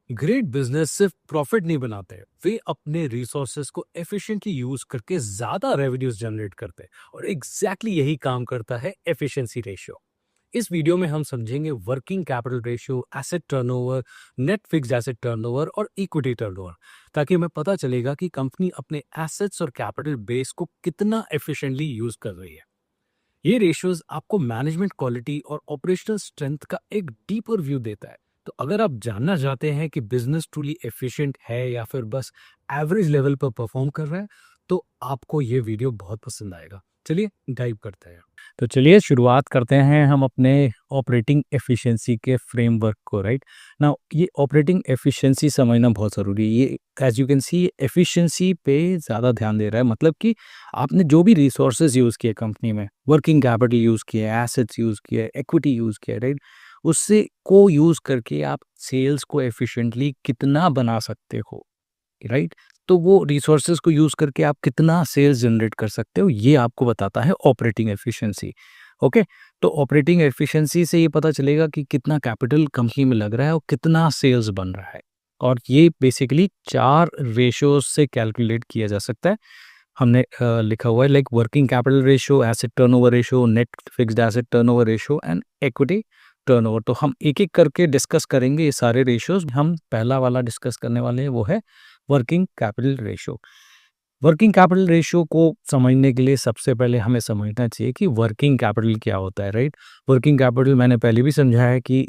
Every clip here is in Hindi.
ग्रेट बिजनेस सिर्फ प्रॉफिट नहीं बनाते, वे अपने रिसोर्सेज को एफिशिएंटली यूज करके ज्यादा रेवेन्यूज जनरेट करते हैं और एग्जैक्टली यही काम करता है एफिशिएंसी रेशियो। इस वीडियो में हम समझेंगे working capital ratio, asset turnover, net fixed asset turnover और इक्विटी टर्नओवर, ताकि हमें पता चलेगा कि कंपनी अपने एसेट्स और कैपिटल बेस को कितना एफिशिएंटली यूज कर रही है। ये रेशियोज आपको मैनेजमेंट क्वालिटी और ऑपरेशनल स्ट्रेंथ का एक डीपर व्यू देता है। तो अगर आप जानना चाहते हैं कि बिजनेस ट्रूली एफिशिएंट है या फिर बस एवरेज लेवल पर परफॉर्म कर रहा है, तो आपको ये वीडियो बहुत पसंद आएगा। चलिए डाइव करते हैं। तो चलिए शुरुआत करते हैं हम अपने ऑपरेटिंग एफिशिएंसी के फ्रेमवर्क को। राइट नाउ, ये ऑपरेटिंग एफिशिएंसी समझना बहुत ज़रूरी है। ये as you can see efficiency पे ज़्यादा ध्यान दे रहा है, मतलब कि आपने जो भी रिसोर्सेज यूज़ किए कंपनी में, वर्किंग कैपिटल यूज़ किया, एसेट्स यूज़ किया, इक्विटी यूज़ किया, राइट, उससे को यूज़ करके आप सेल्स को एफिशिएंटली कितना बना सकते हो। राइट, तो वो रिसोर्सेज को यूज करके आप कितना सेल्स जनरेट कर सकते हो, ये आपको बताता है ऑपरेटिंग एफिशिएंसी। ओके, तो ऑपरेटिंग एफिशिएंसी से ये पता चलेगा कि कितना कैपिटल कंपनी में लग रहा है और कितना सेल्स बन रहा है। और ये बेसिकली 4 रेशियोज से कैलकुलेट किया जा सकता है। हमने लिखा हुआ है like working capital ratio, asset turnover ratio, net fixed asset turnover ratio and equity turnover. तो हम एक एक करके डिस्कस करेंगे ये सारे रेशियोज। हम पहला वाला डिस्कस करने वाले हैं, वो है working capital ratio. Working capital ratio को समझने के लिए सबसे पहले हमें समझना चाहिए कि वर्किंग कैपिटल क्या होता है। राइट, वर्किंग कैपिटल मैंने पहले भी समझाया है कि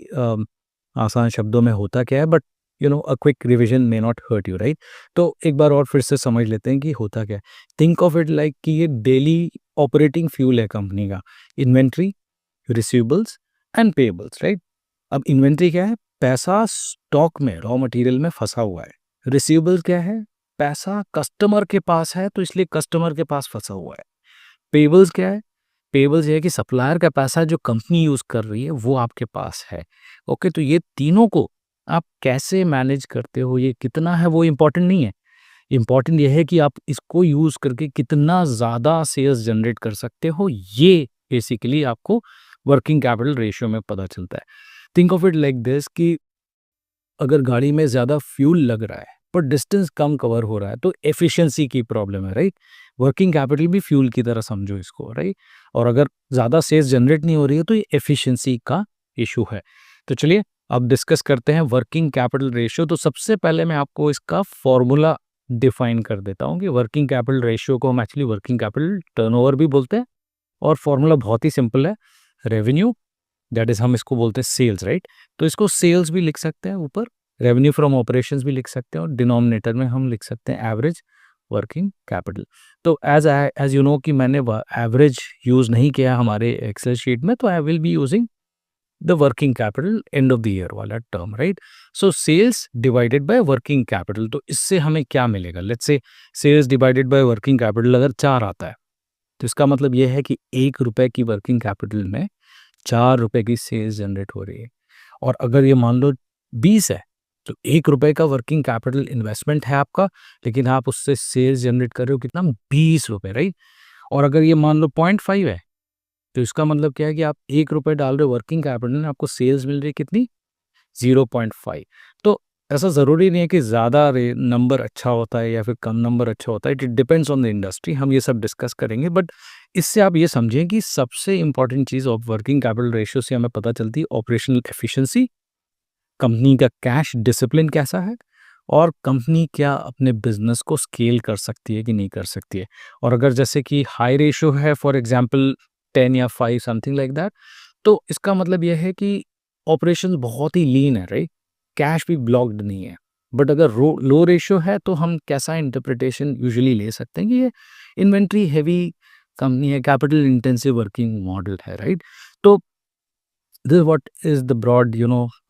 आसान शब्दों में होता क्या है, but a quick revision may not hurt you. Right, तो एक बार और फिर से समझ लेते हैं कि होता क्या है। थिंक ऑफ इट लाइक कि ये डेली ऑपरेटिंग फ्यूल है कंपनी का। Inventory, receivables and payables. Right, अब इन्वेंट्री क्या है? पैसा स्टॉक में, रॉ मटेरियल में फंसा हुआ है। रिसीवेबल्स क्या है? पैसा कस्टमर के पास है, तो इसलिए कस्टमर के पास फंसा हुआ है। पेबल्स क्या है? पेबल्स ये है कि सप्लायर का पैसा जो कंपनी यूज कर रही है वो आपके पास है। ओके, तो ये तीनों को आप कैसे मैनेज करते हो, ये कितना है वो इम्पोर्टेंट नहीं है। इम्पोर्टेंट ये है कि आप इसको यूज करके कितना ज्यादा सेल्स जनरेट कर सकते हो, ये बेसिकली आपको वर्किंग कैपिटल रेशियो में पता चलता है। Think of it like this कि अगर गाड़ी में ज़्यादा फ्यूल लग रहा है पर डिस्टेंस कम कवर हो रहा है, तो एफिशिएंसी की प्रॉब्लम है। राइट, वर्किंग कैपिटल भी फ्यूल की तरह समझो इसको। राइट, और अगर ज़्यादा सेल्स जनरेट नहीं हो रही है तो ये एफिशिएंसी का इशू है। तो चलिए अब डिस्कस करते हैं वर्किंग कैपिटल रेशियो। तो सबसे पहले मैं आपको इसका फॉर्मूला डिफाइन कर देता हूँ कि वर्किंग कैपिटल रेशियो को हम एक्चुअली वर्किंग कैपिटल टर्नओवर भी बोलते हैं। और फॉर्मूला बहुत ही सिंपल है, रेवेन्यू, दैट इज हम इसको बोलते हैं सेल्स। राइट, तो इसको सेल्स भी लिख सकते हैं ऊपर, रेवेन्यू फ्रॉम ऑपरेशंस भी लिख सकते हैं, और डिनोमिनेटर में हम लिख सकते हैं एवरेज वर्किंग कैपिटल। तो एज यू नो कि मैंने एवरेज यूज नहीं किया हमारे एक्सेल शीट में, तो I will be using the working capital end of the year वाला term. Right, so sales divided by working capital, तो इससे हमें क्या मिलेगा? Let's say sales divided by working capital अगर 4 आता है, तो इसका मतलब यह है कि 1 रुपए की वर्किंग कैपिटल में 4 रुपए की सेल्स जनरेट हो रही है। और अगर ये मान लो 20 है, तो 1 रुपए का वर्किंग कैपिटल इन्वेस्टमेंट है आपका, लेकिन आप उससे सेल्स जनरेट कर रहे हो कितना? 20 रुपए। राइट, और अगर ये मान लो 0.5 है, तो इसका मतलब क्या है कि आप 1 रुपए डाल रहे हो वर्किंग कैपिटल में, आपको सेल्स मिल रही है कितनी? 0.5। तो ऐसा ज़रूरी नहीं है कि ज़्यादा नंबर अच्छा होता है या फिर कम नंबर अच्छा होता है। It depends on the industry, हम ये सब डिस्कस करेंगे। बट इससे आप ये समझें कि सबसे important cheese of working capital ratio से हमें पता चलती है ऑपरेशनल एफिशिएंसी, कंपनी का कैश डिसिप्लिन कैसा है, और कंपनी क्या अपने बिजनेस को स्केल कर सकती है कि नहीं कर सकती है। और अगर जैसे कि हाई रेशियो है, फॉर एग्जांपल 10 या 5 समथिंग लाइक दैट, तो इसका मतलब यह है कि ऑपरेशन बहुत ही लीन है। राइट, कैश भी ब्लॉक्ड नहीं है। बट अगर लो रेशियो है, तो हम कैसा इंटरप्रिटेशन यूजुअली ले सकते हैं कि ये इन्वेंट्री हैवी कंपनी है, कैपिटल इंटेंसिव वर्किंग मॉडल है। राइट, तो this what is the broad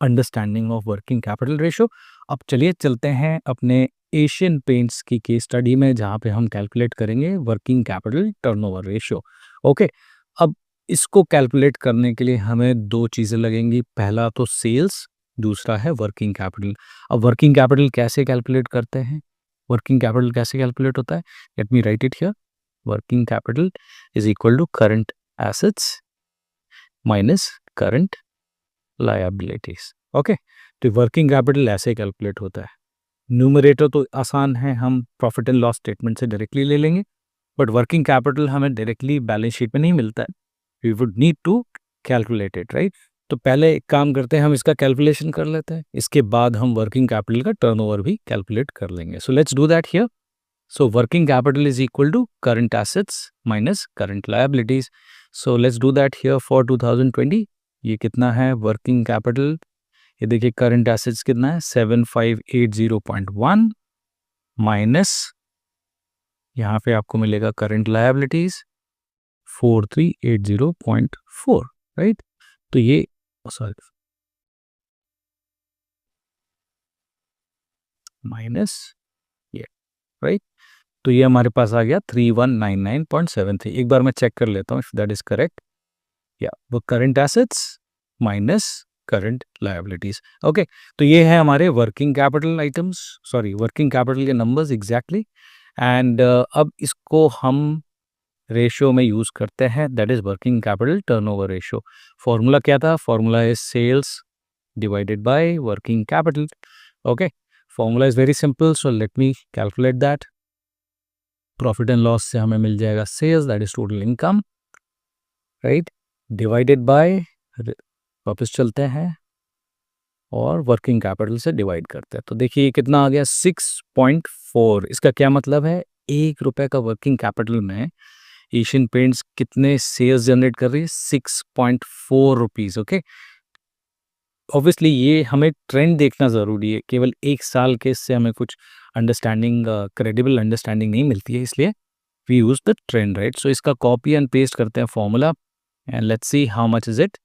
understanding of working capital ratio. अब चलिए चलते हैं अपने एशियन पेंट्स की केस स्टडी में, जहाँ पे हम कैलकुलेट करेंगे working capital turnover ratio. Okay, अब इसको कैलकुलेट करने के लिए हमें 2 चीज़ें लगेंगी, पहला तो सेल्स, दूसरा है वर्किंग कैपिटल। अब वर्किंग कैपिटल कैसे कैलकुलेट करते हैं? वर्किंग कैपिटल कैसे कैलकुलेट होता है? Let me write it here. Working capital is equal to current assets minus current liabilities. Okay, तो वर्किंग कैपिटल ऐसे कैलकुलेट होता है। न्यूमरेटर तो आसान है, हम प्रॉफिट एंड लॉस स्टेटमेंट से डायरेक्टली ले लेंगे, बट वर्किंग कैपिटल हमें डायरेक्टली बैलेंस शीट में नहीं मिलता है, we would need to calculate it, right. तो पहले एक काम करते हैं, हम इसका कैलकुलेशन कर लेते हैं, इसके बाद हम वर्किंग कैपिटल का टर्नओवर भी कैलकुलेट कर लेंगे। सो let's do that here. So working capital is equal to current assets minus current liabilities. So let's do that here for 2020. ये कितना है working capital? ये देखिए current assets कितना है 7580.1 minus यहाँ पे आपको मिलेगा current liabilities 4380.4, राइट। तो ये सॉरी माइनस ये, राइट। तो ये हमारे पास आ गया 3199.73। एक बार मैं चेक कर लेता हूँ इफ दैट इज करेक्ट। या वो current assets minus current liabilities. Okay, तो ये है हमारे working capital items, sorry working capital के नंबर्स एग्जैक्टली। एंड अब इसको हम रेशियो में यूज करते हैं, that is working capital turnover ratio. Formula क्या था? Formula is sales divided by working capital. Okay, formula is very simple, so let me calculate that. Profit and loss से हमें मिल जाएगा sales, that is total income, right, divided by, वापस चलते हैं और वर्किंग कैपिटल से डिवाइड करते हैं। तो देखिए ये कितना आ गया 6.4। इसका क्या मतलब है? 1 रुपए का वर्किंग कैपिटल में एशियन पेंट्स कितने सेल्स जनरेट कर रही है? 6.4 रुपीज। ओके, ऑब्वियसली ये हमें ट्रेंड देखना ज़रूरी है, केवल एक साल के इससे हमें कुछ अंडरस्टैंडिंग, क्रेडिबल अंडरस्टैंडिंग नहीं मिलती है, इसलिए we use the trend, right. So इसका कॉपी एंड पेस्ट करते हैं formula and let's see how much is it.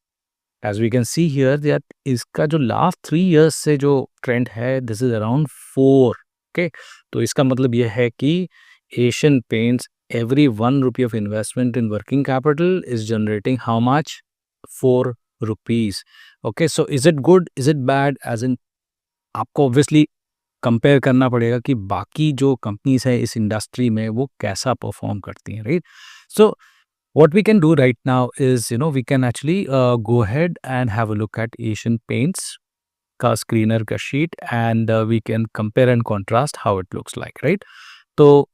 As we can see here that इसका जो लास्ट 3 इयर्स से जो ट्रेंड है दिस इज अराउंड 4। ओके, तो इसका मतलब यह है कि Asian paints every 1 rupee of investment in working capital is generating how much? 4 rupees. Okay, so is it good? Is it bad? As in आपको obviously कंपेयर करना पड़ेगा कि बाकी जो कंपनीज है इस इंडस्ट्री में वो कैसा परफॉर्म करती हैं, right. So what we can do right now is, we can actually go ahead and have a look at Asian Paints का स्क्रीनर का sheet and we can compare and contrast how it looks like, right। तो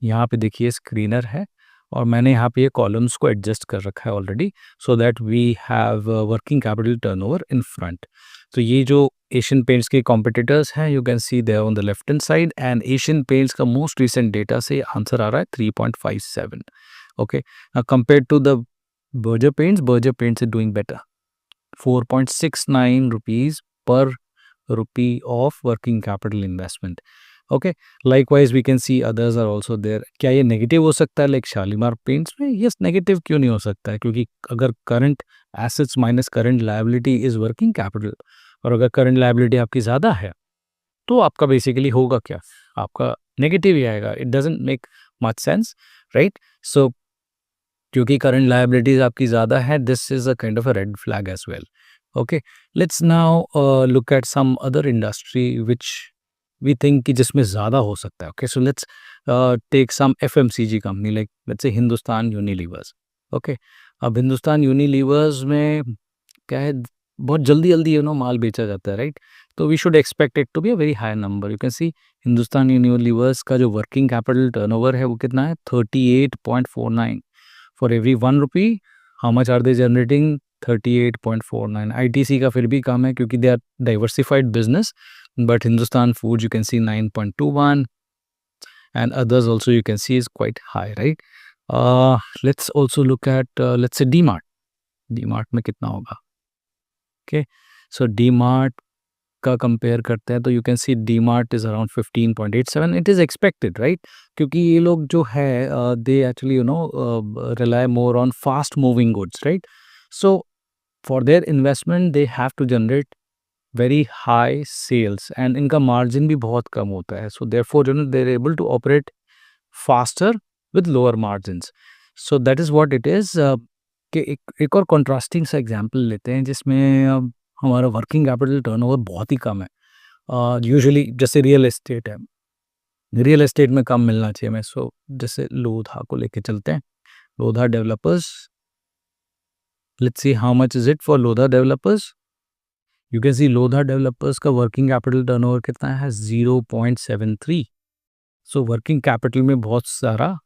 यहाँ पे देखिए स्क्रीनर है और मैंने यहाँ पे ये कॉलम्स को एडजस्ट कर रखा है already, so that we have working capital turnover in front. तो ये जो एशियन पेंट्स के कॉम्पिटिटर्स हैं you can see there on the left hand side, and Asian paints का मोस्ट रिसेंट डेटा से आंसर आ रहा है 3.57। Okay, compare to the Berger Paints is doing better, 4.69 rupees पर rupee of working capital investment. Okay, likewise we can see others are also there. क्या ये नेगेटिव हो सकता है लाइक शालीमार पेंट्स में? यस, नेगेटिव क्यों नहीं हो सकता है, क्योंकि अगर current assets minus current liability is working capital, और अगर करंट लायबिलिटी आपकी ज़्यादा है तो आपका बेसिकली होगा क्या? आपका नेगेटिव ही आएगा। It doesn't make much sense, right. So क्योंकि करंट लायबिलिटीज आपकी ज़्यादा है, this is a kind of a red flag as well. Okay, let's now look at some other industry which we think कि जिसमें ज़्यादा हो सकता है। Okay, so let's take some FMCG company like let's say Hindustan Unilevers. Okay, अब हिंदुस्तान यूनिलीवर्स में क्या है, बहुत जल्दी जल्दी माल बेचा जाता है, राइट। तो we should expect it to be a very high number. You can see Hindustan Unilevers का जो वर्किंग कैपिटल टर्नओवर है वो कितना है 38.49। For every 1 rupee how much are they generating? 38.49। ITC का फिर भी कम है क्योंकि they are diversified business, but Hindustan food you can see 9.21 and others also you can see is quite high, right। Let's also look at let's say DMart में कितना होगा? Okay, so DMart का कंपेयर करते हैं तो you can see DMart is around 15.87। It is expected, right, क्योंकि ये लोग जो है they actually rely more on fast moving goods, right. So for their investment they have to generate very high sales and इनका मार्जिन भी बहुत कम होता है, so therefore they are able to operate faster with lower margins. So that is what it is. कि एक और कॉन्ट्रास्टिंग सा एग्जांपल लेते हैं जिसमें हमारा वर्किंग कैपिटल टर्नओवर बहुत ही कम है। यूजुअली जैसे रियल एस्टेट है, रियल एस्टेट में कम मिलना चाहिए हमें। सो जैसे लोधा को लेके चलते हैं, Lodha developers, let's see how much is it for Lodha developers. You can C Lodha developers का वर्किंग कैपिटल टर्नओवर कितना है, 0.73। सो वर्किंग कैपिटल में बहुत सारा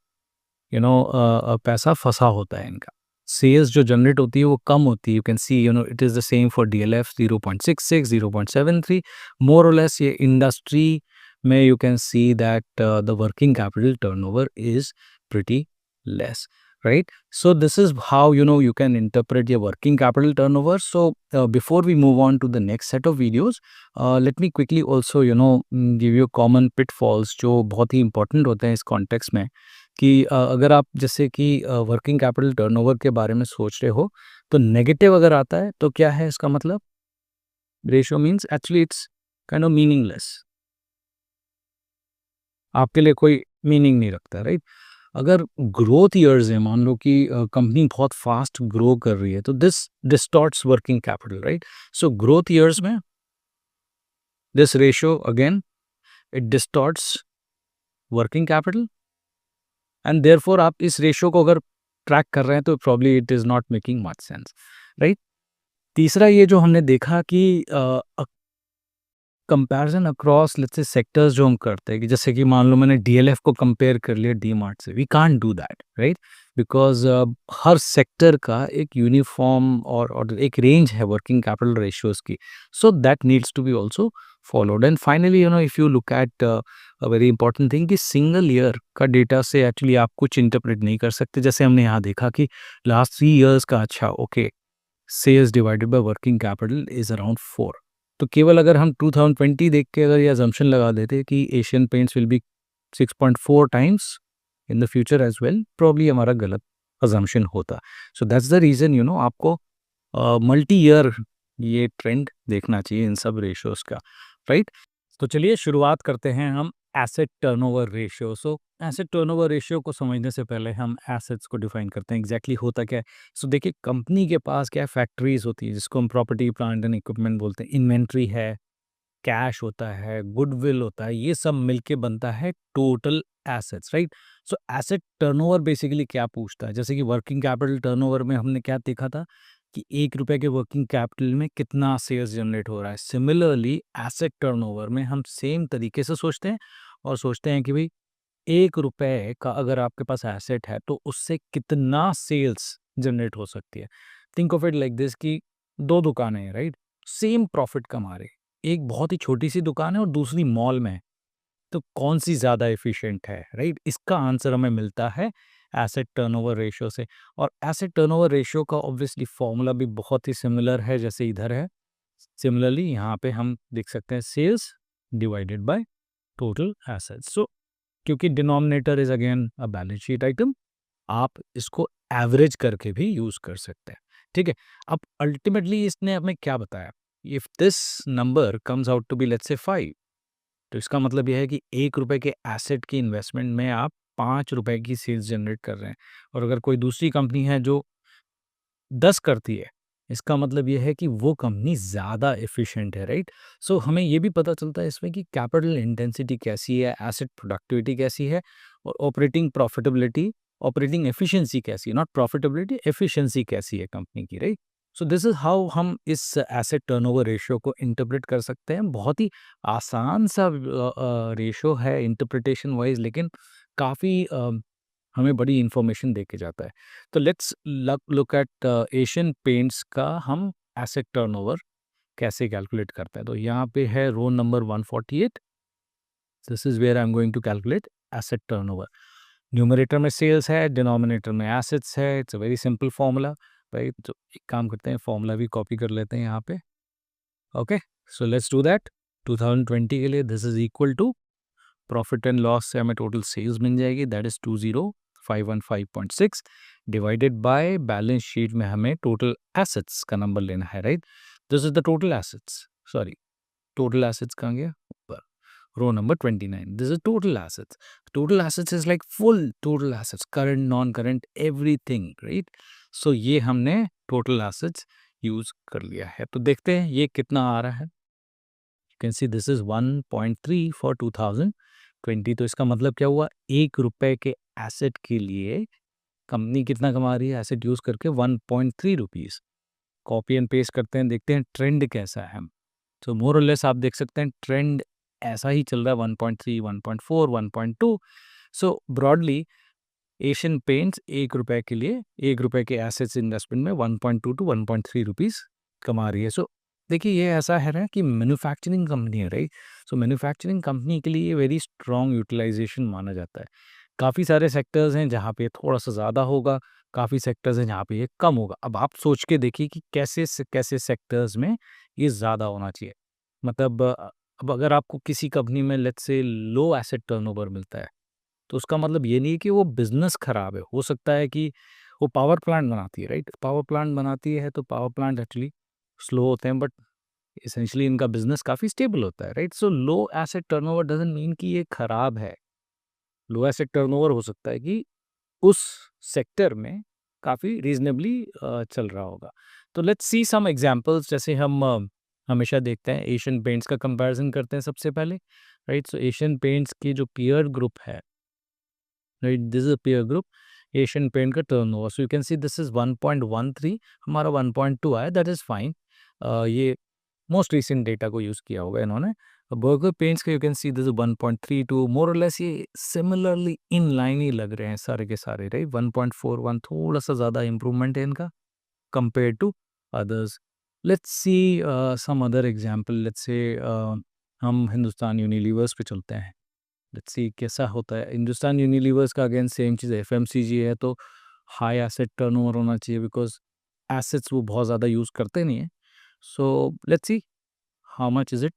पैसा फंसा होता है इनका। सेल्स जो जनरेट होती है वो कम होती है। You can see it is the same for DLF, 0.66, 0.73। मोर और लेस ये इंडस्ट्री में you can see that the working capital turnover is pretty less, right? So this is how you can interpret your working capital turnover. So before we move on to the next set of videos, let me quickly also give you common pitfalls जो बहुत ही important होते हैं इस context में, कि अगर आप जैसे कि वर्किंग कैपिटल टर्नओवर के बारे में सोच रहे हो तो नेगेटिव अगर आता है तो क्या है इसका मतलब, ratio means actually it's kind of meaningless, आपके लिए कोई मीनिंग नहीं रखता, राइट? अगर ग्रोथ ईयर्स है, मान लो कि कंपनी बहुत फास्ट ग्रो कर रही है, तो this distorts working capital, right? So growth years में this ratio again it distorts working capital, and therefore आप इस रेशियो को अगर ट्रैक कर रहे हैं तो probably it is not making much sense, right? तीसरा ये जो हमने देखा कि comparison across let's say sectors जो हम करते हैं, कि जैसे कि मान लो मैंने डीएलएफ को कंपेयर कर लिया डीमार्ट से, we can't do that, right? Because हर सेक्टर का एक यूनिफॉर्म और एक रेंज है वर्किंग कैपिटल रेशियोज की, so that needs to be also followed. And finally if you look at a very important thing कि सिंगल ईयर का डेटा से एक्चुअली आप कुछ इंटरप्रेट नहीं कर सकते। जैसे हमने यहाँ देखा कि लास्ट 3 ईयर्स का, अच्छा okay, sales divided by working capital is around 4। तो केवल अगर हम 2020 देख के अगर ये अजम्पशन लगा देते कि Asian Paints will be 6.4 times in the future as well, probably हमारा गलत अजम्पशन होता। सो दैट्स द रीज़न आपको मल्टी ईयर ये ट्रेंड देखना चाहिए इन सब रेशियोज का, राइट? तो चलिए शुरुआत करते हैं हम एसेट टर्नओवर रेशियो। सो एसेट टर्नओवर रेशियो को समझने से पहले हम एसेट्स को डिफाइन करते हैं, एग्जैक्टली होता क्या है। सो देखिए, कंपनी के पास क्या फैक्ट्रीज होती है जिसको हम प्रॉपर्टी प्लांट एंड इक्विपमेंट बोलते हैं, इन्वेंट्री है, कैश होता है, गुडविल होता है, ये सब मिलके बनता है टोटल एसेट्स, राइट? सो एसेट टर्नओवर बेसिकली क्या पूछता है, जैसे कि वर्किंग कैपिटल टर्नओवर में हमने क्या देखा था कि 1 रुपए के वर्किंग कैपिटल में कितना सेल्स जनरेट हो रहा है। सिमिलरली एसेट टर्नओवर में हम सेम तरीके से सोचते हैं और सोचते हैं कि भाई 1 रुपए का अगर आपके पास एसेट है तो उससे कितना सेल्स जनरेट हो सकती है। Think of it like this कि दो दुकानें हैं, राइट? सेम प्रॉफिट कमा रहे, एक बहुत ही छोटी सी दुकान है और दूसरी मॉल में है, तो कौन सी ज़्यादा एफिशिएंट है, राइट? इसका आंसर हमें मिलता है एसेट टर्नओवर रेशियो से। और एसेट टर्नओवर रेशियो का ऑब्वियसली फॉर्मूला भी बहुत ही सिमिलर है जैसे इधर है। सिमिलरली यहाँ पे हम देख सकते हैं sales divided by total assets. So क्योंकि denominator is again a balance sheet item, आप इसको एवरेज करके भी यूज कर सकते हैं, ठीक है? अब अल्टीमेटली इसने हमें क्या बताया, if this number comes out to be let's say 5, तो इसका मतलब यह है कि 1 रुपए के एसेट की इन्वेस्टमेंट में आप 5 रुपए की सेल्स जनरेट कर रहे हैं। और अगर कोई दूसरी कंपनी है जो 10 करती है, इसका मतलब ये है कि वो कंपनी ज़्यादा एफिशिएंट है, राइट? सो हमें ये भी पता चलता है इसमें कि कैपिटल इंटेंसिटी कैसी है, एसेट प्रोडक्टिविटी कैसी है, और ऑपरेटिंग प्रॉफिटेबिलिटी, ऑपरेटिंग एफिशिएंसी कैसी है, नॉट प्रॉफिटेबिलिटी, एफिशिएंसी कैसी है कंपनी की, right? So this is how हम इस एसेट टर्नओवर रेशियो को इंटरप्रेट कर सकते हैं। बहुत ही आसान सा रेशियो है इंटरप्रिटेशन वाइज़, लेकिन काफ़ी हमें बड़ी इन्फॉर्मेशन दे के जाता है। तो let's look at Asian paints का हम एसेट टर्नओवर कैसे कैलकुलेट करते हैं। तो यहाँ पे है row number 148, this is where I am going to calculate asset turnover. Numerator में सेल्स है, डिनोमिनेटर में एसेट्स है। It's a very simple formula, right? तो एक काम करते हैं, फॉर्मूला भी कॉपी कर लेते हैं यहाँ पे। Okay, so let's do that. 2020 के लिए this is equal to, profit and loss से हमें टोटल सेल्स मिल जाएगी, that is 20515.6, divided by balance sheet में हमें टोटल एसेट्स का नंबर लेना है, right? This is the total assets, sorry, total assets कहाँ गया, ऊपर row number 29, this is total assets. Total assets is like full total assets, current, non current, everything, right? सो ये हमने टोटल एसेट्स यूज कर लिया है। तो देखते हैं ये कितना आ रहा है। You can see this is 1.3 for 2020। तो इसका मतलब क्या हुआ, 1 रुपए के एसेट के लिए कंपनी कितना कमा रही है एसेट यूज करके, 1.3 रुपीज। कॉपी एंड पेस्ट करते हैं, देखते हैं ट्रेंड कैसा है। तो मोर और लेस आप देख सकते हैं ट्रेंड ऐसा ही चल रहा है, 1.3, 1.4, 1.2. सो ब्रॉडली एशियन पेंट्स ₹1 के लिए, ₹1 के एसेट्स इन्वेस्टमेंट में 1.2 टू 1.3 रुपीज़ कमा रही है. सो देखिए ये ऐसा है ना कि मैन्युफैक्चरिंग कंपनी है, राइट? सो मैन्युफैक्चरिंग कंपनी के लिए ये वेरी स्ट्रॉन्ग यूटिलाइजेशन माना जाता है. काफ़ी सारे सेक्टर्स हैं जहाँ पे थोड़ा-सा ज़्यादा होगा, काफ़ी सेक्टर्स हैं जहाँ पे ये कम होगा. अब आप सोच के देखिए कि कैसे सेक्टर्स में ये ज़्यादा होना चाहिए. मतलब अब अगर आपको किसी कंपनी में let's say low asset turnover मिलता है, तो उसका मतलब ये नहीं है कि वो बिज़नेस खराब है. हो सकता है कि वो पावर प्लांट बनाती है, राइट? पावर प्लांट बनाती है तो पावर प्लांट एक्चुअली स्लो होते हैं, बट एसेंशियली इनका बिज़नेस काफ़ी स्टेबल होता है, right? So low asset turnover doesn't mean कि ये खराब है. लो एसेट टर्नओवर हो सकता है कि उस सेक्टर में काफ़ी रीज़नेबली चल रहा होगा. तो लेट्स सी सम एग्ज़ाम्पल्स. जैसे हम हमेशा देखते हैं एशियन पेंट्स का कंपैरिज़न करते हैं सबसे पहले, राइट? सो एशियन पेंट्स की जो पीयर ग्रुप है, right, this is a peer group. Asian paint का turnover, so you can see this is 1.13, हमारा 1.2 आया, दैट इज फाइन. ये मोस्ट रिसेंट डेटा को यूज़ किया होगा इन्होंने. बर्गर पेंट्स का you can see this 1.32, more और लेस ये सिमिलरली इन लाइन ही लग रहे हैं सारे के सारे, राइट? 1.41 थोड़ा सा ज़्यादा इंप्रूवमेंट है इनका compare to others. Let's see some other example. Let's say हम हिंदुस्तान यूनिलीवर्स पे चलते हैं. लेट्स सी कैसा होता है. हिंदुस्तान यूनिलीवर्स का अगेन सेम चीज़ है, एफएमसीजी है तो हाई एसेट टर्नओवर होना चाहिए बिकॉज़ एसेट्स वो बहुत ज़्यादा यूज़ करते नहीं हैं. So let's see how much is it.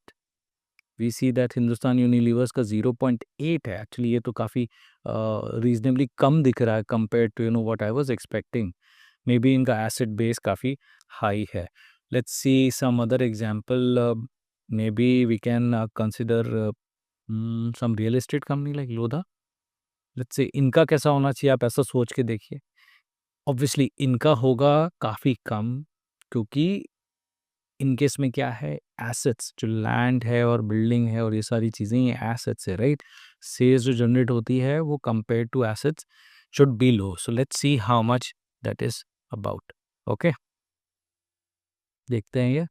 We see that Hindustan Unilevers का 0.8 है. एक्चुअली ये तो काफ़ी रीज़नेबली कम दिख रहा है compared to what I was expecting. Maybe इनका एसेट बेस काफ़ी हाई है. Let's see some other example. Maybe we can consider some real estate company like Lodha. Let's say इनका कैसा होना चाहिए, आप ऐसा सोच के देखिए. ऑब्वियसली इनका होगा काफ़ी कम, क्योंकि इनके इसमें क्या है, एसेट्स जो लैंड है और बिल्डिंग है और ये सारी चीज़ें ये एसेट्स है, राइट? सेल्स जो जनरेट होती है वो compare to assets should be low. So let's see how much that is about. Okay, देखते हैं ये.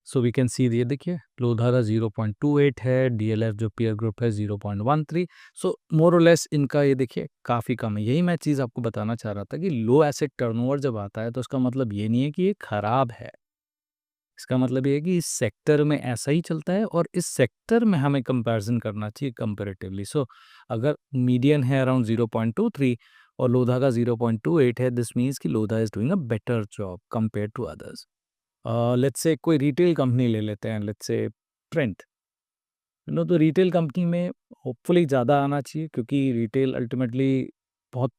सो वी कैन सी, ये देखिए लोधारा 0.28 है, डीएलएफ जो पीयर ग्रुप है 0.13. सो मोर और लेस इनका ये देखिए काफ़ी कम है. यही मैं चीज़ आपको बताना चाह रहा था कि लो एसेट टर्नओवर जब आता है तो उसका मतलब ये नहीं है कि ये खराब है. इसका मतलब ये है कि इस सेक्टर में ऐसा ही चलता है और इस सेक्टर में हमें कंपैरिजन करना चाहिए कंपैरेटिवली. सो अगर मीडियन है अराउंड 0.23 और लोधा का 0.28 है, दिस मीन्स कि Lodha is doing a better job compare to others. Let's say कोई रिटेल कंपनी ले लेते हैं, लेट्स से ट्रेंट. तो रिटेल कंपनी में होपफुली ज़्यादा आना चाहिए, क्योंकि रिटेल अल्टीमेटली बहुत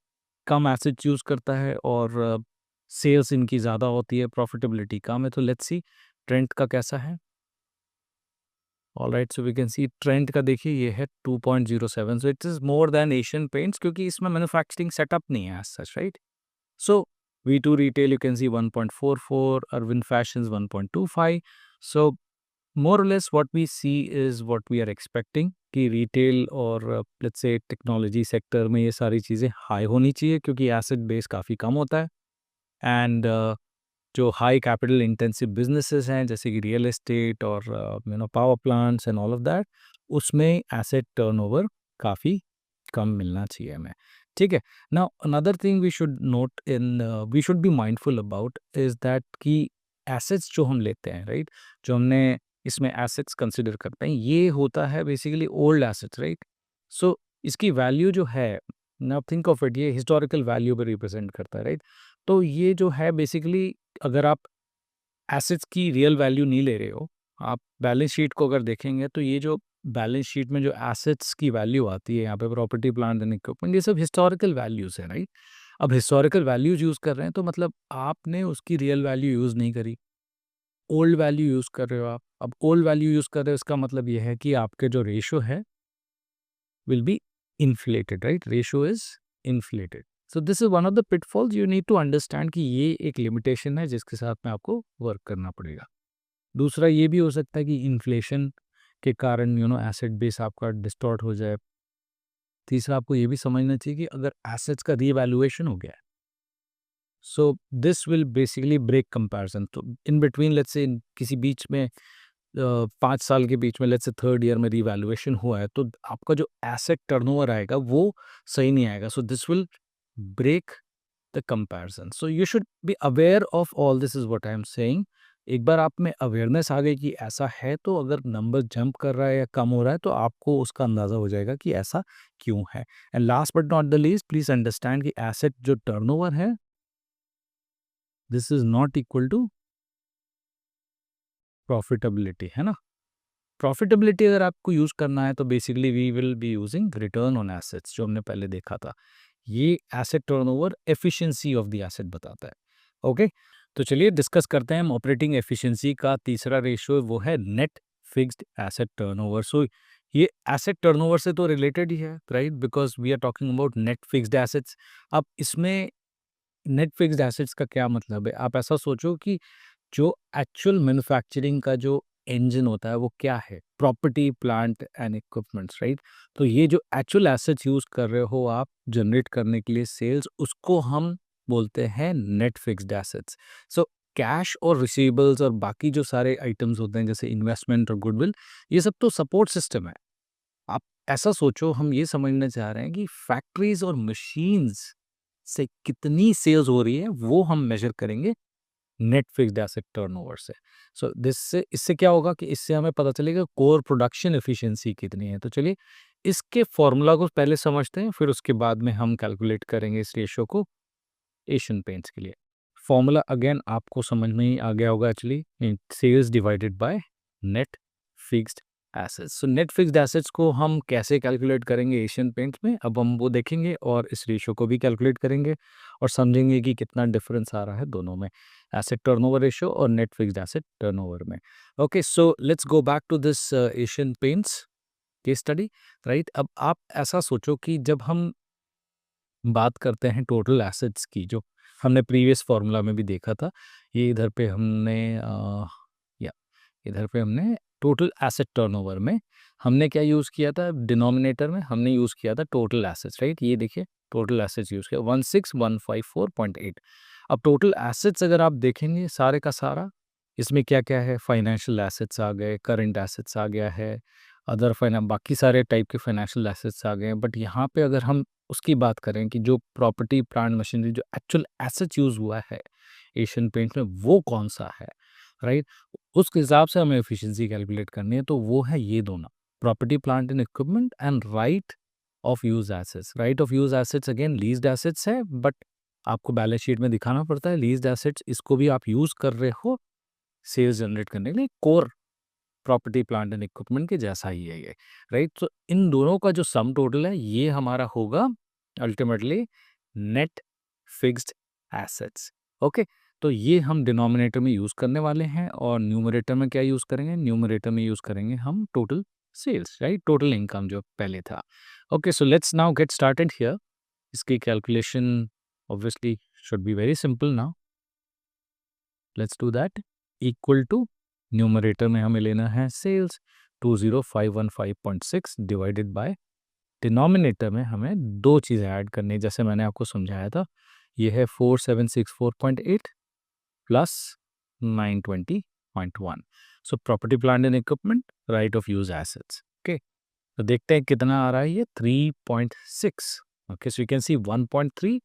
कम एसेट्स यूज़ करता है और सेल्स इनकी ज़्यादा होती है, प्रॉफिटेबिलिटी कम है. तो लेट्स सी ट्रेंट का कैसा है. Alright, so we can see Trent का देखिए ये है 2.07. So it is more than Asian Paints, क्योंकि इसमें मैन्युफैक्चरिंग सेटअप नहीं है as such, right? So V2 retail you can see 1.44, Arvind Fashions 1.25. So more or less what we see is what we are expecting कि रिटेल और लेट्स से टेक्नोलॉजी सेक्टर में ये सारी चीज़ें हाई होनी चाहिए, क्योंकि एसेट बेस काफ़ी कम होता है. एंड जो हाई कैपिटल इंटेंसिव बिजनेसेस हैं जैसे कि रियल एस्टेट और power plants and all of that, उसमें एसेट टर्नओवर काफ़ी कम मिलना चाहिए हमें. ठीक है. Now another thing we should note in, we should be mindful about is that कि एसेट्स जो हम लेते हैं, राइट, जो हमने इसमें एसेट्स कंसिडर करते हैं, ये होता है बेसिकली ओल्ड एसेट्स, राइट? सो इसकी वैल्यू जो है, नाउ थिंक ऑफ इट, ये हिस्टोरिकल वैल्यू पे रिप्रेजेंट करता है, राइट? तो ये जो है बेसिकली, अगर आप एसेट्स की रियल वैल्यू नहीं ले रहे हो, आप बैलेंस शीट को अगर देखेंगे तो ये जो बैलेंस शीट में जो एसेट्स की वैल्यू आती है यहाँ पे, प्रॉपर्टी प्लांट एंड इक्विपमेंट, ये सब हिस्टोरिकल वैल्यूज़ है, राइट? अब हिस्टोरिकल वैल्यूज़ यूज़ कर रहे हैं तो मतलब आपने उसकी रियल वैल्यू यूज़ नहीं करी, ओल्ड वैल्यू यूज़ कर रहे हो आप. अब ओल्ड वैल्यू यूज़ कर रहे हो, इसका मतलब ये है कि आपके जो रेशो है will be inflated, right? Ratio is inflated. So this is one of the pitfalls you need to understand कि ये एक लिमिटेशन है जिसके साथ में आपको वर्क करना पड़ेगा. दूसरा ये भी हो सकता है कि इन्फ्लेशन के कारण एसेट बेस आपका डिस्टॉर्ट हो जाए. तीसरा आपको ये भी समझना चाहिए कि अगर एसेट्स का रीवैल्यूएशन हो गया है, so this will basically break comparison. तो इन बिटवीन लेट्स से किसी बीच में 5 साल के बीच में लेट्स से थर्ड ईयर में रिवैल्यूएशन हुआ है, तो आपका जो एसेट टर्नओवर आएगा वो सही नहीं आएगा। So this will break the comparison. So you should be aware of all this is what I am saying. एक बार आप में अवेयरनेस आ गई कि ऐसा है, तो अगर नंबर जंप कर रहा है या कम हो रहा है तो आपको उसका अंदाज़ा हो जाएगा कि ऐसा क्यों है। And last but not the least, please understand कि एसेट जो टर्नओवर है, this is not equal to profitability, है ना? प्रॉफिटेबिलिटी अगर आपको यूज़ करना है तो basically we will be using return on assets, जो हमने पहले देखा था। ये asset turnover efficiency of the asset बताता है। ओके, तो चलिए डिस्कस करते हैं हम ऑपरेटिंग एफिशिएंसी का तीसरा रेशियो, वो है net fixed asset turnover. So ये एसेट टर्नओवर से तो रिलेटेड ही है, right? Because we are talking about net fixed assets. अब इसमें नेट फिक्स्ड एसेट्स का क्या मतलब है? आप ऐसा सोचो कि जो एक्चुअल मैन्युफैक्चरिंग का जो इंजन होता है वो क्या है? Property, plant and equipments, right? तो ये जो एक्चुअल एसेट्स यूज़ कर रहे हो आप जनरेट करने के लिए सेल्स, उसको हम बोलते हैं net fixed assets. So cash और रिसीवेबल्स और बाकी जो सारे आइटम्स होते हैं जैसे इन्वेस्टमेंट और गुडविल, ये सब तो सपोर्ट सिस्टम है। आप ऐसा सोचो, हम ये समझना चाह रहे हैं कि फैक्ट्रीज और मशीन्स से कितनी सेल्स हो रही है, वो हम मेजर करेंगे नेट फिक्स्ड एसेट टर्नओवर से। सो दिस से इससे क्या होगा कि इससे हमें पता चलेगा कोर प्रोडक्शन एफिशिएंसी कितनी है। तो चलिए इसके फॉर्मूला को पहले समझते हैं, फिर उसके बाद में हम कैलकुलेट करेंगे इस रेशियो को एशियन पेंट्स के लिए। फॉर्मूला अगेन आपको समझ में ही आ गया होगा actually, sales divided by net fixed assets. So net fixed assets को हम कैसे कैलकुलेट करेंगे एशियन पेंट्स में, अब हम वो देखेंगे और इस रेशियो को भी कैलकुलेट करेंगे और समझेंगे कि कितना डिफरेंस आ रहा है दोनों में, एसेट टर्नओवर रेशियो और नेट फिक्स्ड एसेट टर्नओवर में। Okay, so let's go back to this Asian Paints case study, right? अब आप ऐसा सोचो कि जब हम बात करते हैं टोटल एसेट्स की, जो हमने प्रीवियस फार्मूला में भी देखा था, ये इधर पे हमने या इधर पे हमने टोटल एसेट टर्नओवर में हमने क्या यूज़ किया था? डिनोमिनेटर में हमने यूज़ किया था टोटल एसेट्स, राइट? ये देखिए टोटल एसेट्स यूज़ किया 16154.8। अब टोटल एसेट्स अगर आप देखेंगे सारे का सारा, इसमें क्या-क्या है? फाइनेंशियल एसेट्स आ गए, करंट एसेट्स आ गया है, अदर बाकी सारे टाइप के फाइनेंशियल एसेट्स आ गए हैं। बट यहाँ पे अगर हम उसकी बात करें कि जो प्रॉपर्टी, प्लांट, मशीनरी, जो एक्चुअल एसेट्स यूज़ हुआ है एशियन पेंट्स में, वो कौन-सा है, राइट? उस हिसाब से हमें एफिशिएंसी कैलकुलेट करनी है, तो वो है ये दोनों, property, plant and equipment and right of use assets. Right of use assets again leased assets है, बट आपको बैलेंस शीट में दिखाना पड़ता है लीज्ड एसेट्स, इसको भी आप यूज़ कर रहे हो सेल्स जनरेट करने के लिए, core property, plant and equipment के जैसा ही है ये, राइट? तो इन दोनों का जो सम टोटल है, ये हमारा होगा ultimately net fixed assets. Okay, तो ये हम डिनोमिनेटर में यूज़ करने वाले हैं और न्यूमरेटर में क्या यूज़ करेंगे? न्यूमरेटर में यूज़ करेंगे हम total sales, right? Total income जो पहले था। Okay, so let's now get started here. इसकी calculation obviously should be very simple now. Let's do that. Equal to numerator में हमें लेना है सेल्स 20515.6 डिवाइडेड बाय डिनोमिनेटर में हमें दो चीज़ें ऐड करनी है, जैसे मैंने आपको समझाया था। ये है 4764.8 plus 920.1। So property, plant and equipment, right of use assets. Okay, तो देखते हैं कितना आ रहा है ये 3.6। Okay, so you can C 1.3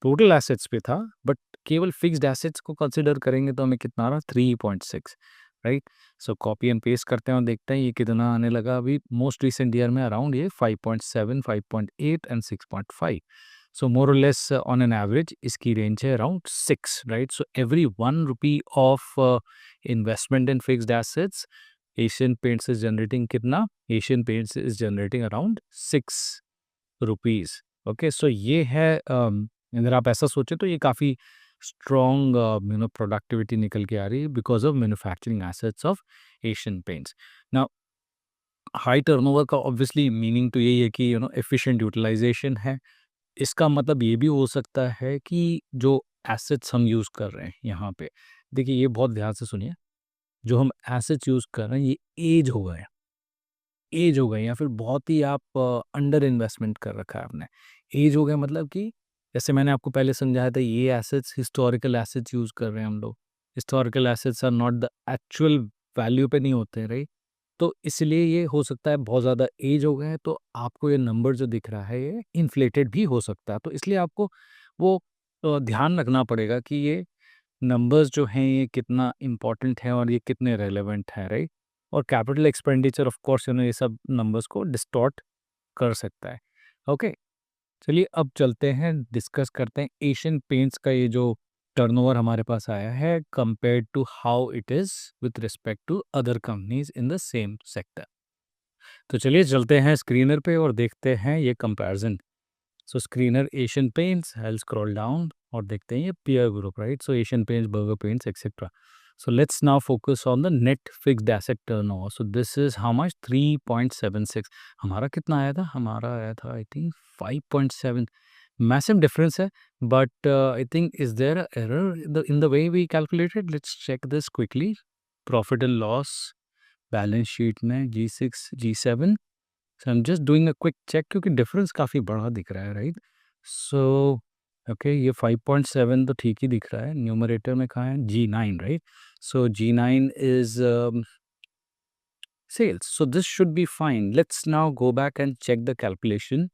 total assets पे था, बट केवल फिक्स्ड एसेट्स को कंसिडर करेंगे तो हमें कितना आ रहा? 3.6, right? So copy and paste करते हैं और देखते हैं ये कितना आने लगा। अभी मोस्ट रिसेंट ईयर में अराउंड ये 5.7, 5.8 एंड 6.5। सो मोर और लेस ऑन एन एवरेज इसकी रेंज है around 6, right? So every 1 rupee of investment in fixed assets, Asian paints is generating कितना? Asian paints is generating around 6 rupees. Okay, so ये है अगर आप ऐसा सोचें तो ये काफ़ी स्ट्रॉन्ग प्रोडक्टिविटी निकल के आ रही है because of manufacturing assets of Asian paints. Now high turnover का ऑब्वियसली मीनिंग तो यही है कि एफिशिएंट यूटिलाइजेशन है। इसका मतलब ये भी हो सकता है कि जो एसेट्स हम यूज़ कर रहे हैं यहाँ पे, देखिए ये बहुत ध्यान से सुनिए, जो हम एसेट्स यूज़ कर रहे हैं ये एज हो गए या फिर बहुत ही आप अंडर इन्वेस्टमेंट कर रखा है आपने। एज हो गए मतलब कि जैसे मैंने आपको पहले समझाया था, ये एसेट्स हिस्टोरिकल एसेट्स यूज़ कर रहे हैं हम लोग। Historical assets are not the actual value पे नहीं होते हैं, राइट? तो इसलिए ये हो सकता है बहुत ज़्यादा एज हो गया है, तो आपको ये नंबर जो दिख रहा है ये इन्फ्लेटेड भी हो सकता है। तो इसलिए आपको वो ध्यान रखना पड़ेगा कि ये नंबर्स जो हैं ये कितना इम्पोर्टेंट है और ये कितने रेलेवेंट है, राइट? और कैपिटल एक्सपेंडिचर ऑफ कोर्स ये सब नंबर्स को डिस्टॉर्ट कर सकता है। ओके, चलिए अब चलते हैं, डिस्कस करते हैं एशियन पेंट्स का ये जो टर्नओवर हमारे पास आया है compared to how it is with respect to other companies in the same sector. तो चलिए चलते हैं स्क्रीनर पे और देखते हैं ये comparison. So Screener Asian Paints, I will scroll down और देखते हैं ये peer group, right? So Asian Paints, Berger Paints etcetera. So let's now focus on the net fixed asset turnover. So this is how much? 3.76। हमारा कितना आया था? हमारा आया था आई थिंक 5.7। मैसिव डिफरेंस है, but I think is there a error in the way we calculated? Let's check this quickly. Profit and loss balance sheet में G6 G7। So I am just doing a quick check क्योंकि डिफरेंस काफ़ी बड़ा दिख रहा है, राइट? सो ओके, ये 5.7 तो ठीक ही दिख रहा है। न्यूमरेटर में कहाँ है? G9, right? So G9 is sales, so this should be fine. Let's now go back and check the calculation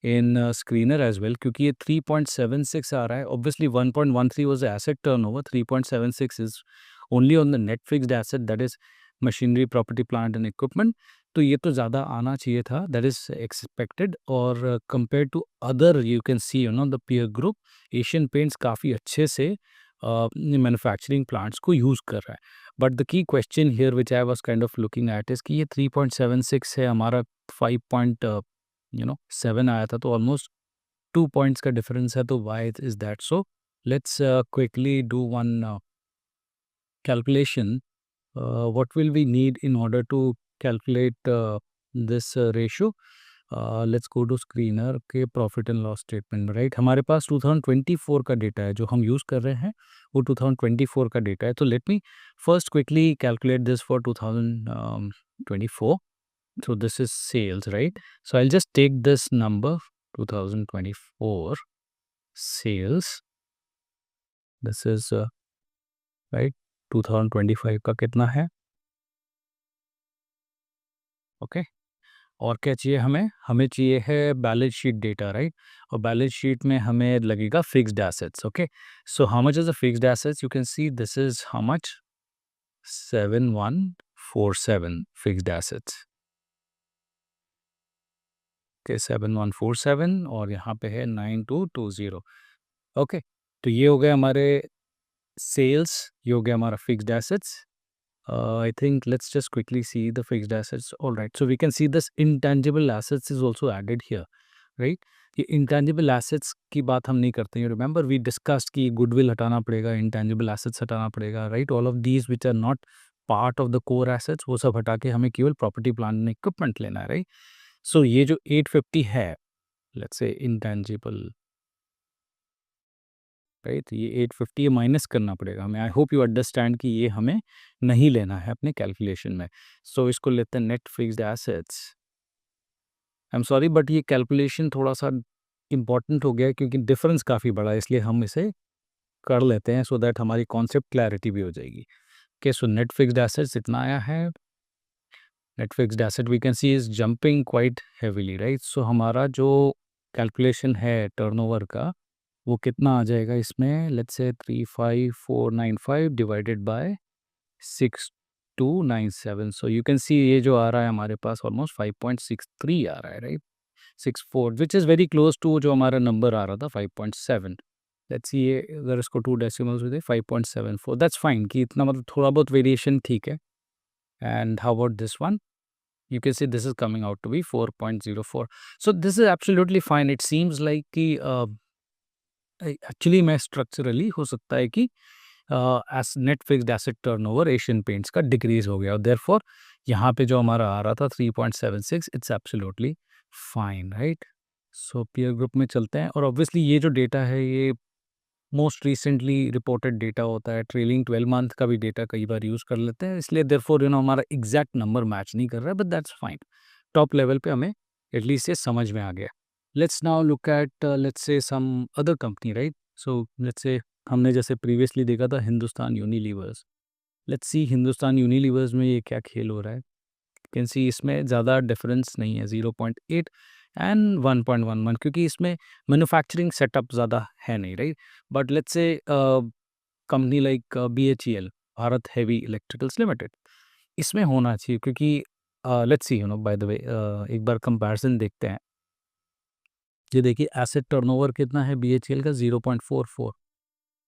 in screener as well, क्योंकि ये 3.76 आ रहा है। Obviously 1.13 was the asset turnover, 3.76 is only on the net fixed asset, that is machinery, property, plant and equipment। तो ये तो ज़्यादा आना चाहिए था, that is expected। और compared to other you can see the peer group, Asian Paints काफ़ी अच्छे से मैन्युफैक्चरिंग प्लांट्स को यूज़ कर रहा है। But the key question here which I was kind of looking at is कि ये 3.76 है, हमारा 5.7 आया था, तो ऑलमोस्ट 2 पॉइंट्स का डिफरेंस है। तो why is that so? Let's quickly do one calculation. what will we need in order to calculate this ratio? Let's go to Screener के प्रॉफिट एंड लॉस स्टेटमेंट में, राइट? हमारे पास 2024 का डेटा है, जो हम यूज़ कर रहे हैं वो 2024 का डेटा है। तो let me first quickly calculate this for 2024। so this is sales, right? So I'll just take this number 2024 sales, this is right? 2025 का कितना है? ओके, और क्या चाहिए हमें? हमें चाहिए है बैलेंस शीट डेटा, राइट? और बैलेंस शीट में हमें लगेगा fixed assets. Okay, so how much is the fixed assets? You can see this is how much? 7147 fixed assets. Okay, 7147 और यहाँ पे है 9220। ओके, तो ये हो गए हमारे सेल्स, ये हो गया हमारा fixed assets. I think let's just quickly see the fixed assets. All right, so we can see this intangible assets is also added here, right? ये intangible assets की बात हम नहीं करते हैं। Remember we discussed कि goodwill हटाना पड़ेगा, intangible assets हटाना पड़ेगा, right? All of these which are not part of the core assets, वो सब हटा के हमें केवल property, plant and equipment लेना है, right? So ये जो 850 है, let's say intangible, राइट? ये 850 ये माइनस करना पड़ेगा हमें। आई होप यू अंडरस्टैंड कि ये हमें नहीं लेना है अपने कैलकुलेशन में। सो इसको लेते हैं net fixed assets. I am sorry but ये कैलकुलेशन थोड़ा सा इम्पॉर्टेंट हो गया है क्योंकि डिफरेंस काफ़ी बड़ा है, इसलिए हम इसे कर लेते हैं सो दैट हमारी कॉन्सेप्ट क्लैरिटी भी हो जाएगी। Okay, so net fixed assets इतना आया है। Net fixed asset we can see is jumping quite heavily, right? So हमारा जो कैलकुलेशन है टर्नओवर का वो कितना आ जाएगा इसमें? Let's say 35495 divided by 6297। So you can सी ये जो आ रहा है हमारे पास ऑलमोस्ट 5.63 आ रहा है, right? 64 which is very close to जो हमारा नंबर आ रहा था 5.7। लेट्स सी ये अगर इसको 2 डेसिमल्स में दे 5.74, दैट्स फाइन कि इतना मतलब थोड़ा बहुत वेरिएशन ठीक है। And how about this one? You can see this is coming out to be 4.04. So this is absolutely fine. It seems like कि एक्चुअली मैं स्ट्रक्चरली हो सकता है कि S net fixed asset turnover Asian paints का डिक्रीज हो गया और देयरफॉर यहाँ पे जो हमारा आ रहा था 3.76 it's absolutely fine, right? So peer group में चलते हैं और ऑब्वियसली ये जो डेटा है ये मोस्ट रिसेंटली रिपोर्टेड डेटा होता है। ट्रेलिंग 12 मंथ का भी डेटा कई बार यूज़ कर लेते हैं, इसलिए देयरफॉर हमारा एग्जैक्ट नंबर मैच नहीं कर रहा है, but that's fine. Top level पे हमें एटलीस्ट ये समझ में आ गया। Let's now look at let's say some other company, right? So let's say हमने जैसे प्रीवियसली देखा था Hindustan Unilevers, let's see Hindustan Unilevers में ये क्या खेल हो रहा है। कैन सी इसमें ज़्यादा डिफरेंस नहीं है, 0.8 एंड 1.11, क्योंकि इसमें मैन्युफैक्चरिंग सेटअप ज़्यादा है नहीं, right. But let's say company like BHEL, Bharat heavy electricals limited, इसमें होना चाहिए, क्योंकि let's see by the way एक बार कंपैरिजन देखते हैं। ये देखिए एसेट टर्नओवर कितना है BHEL का, 0.44।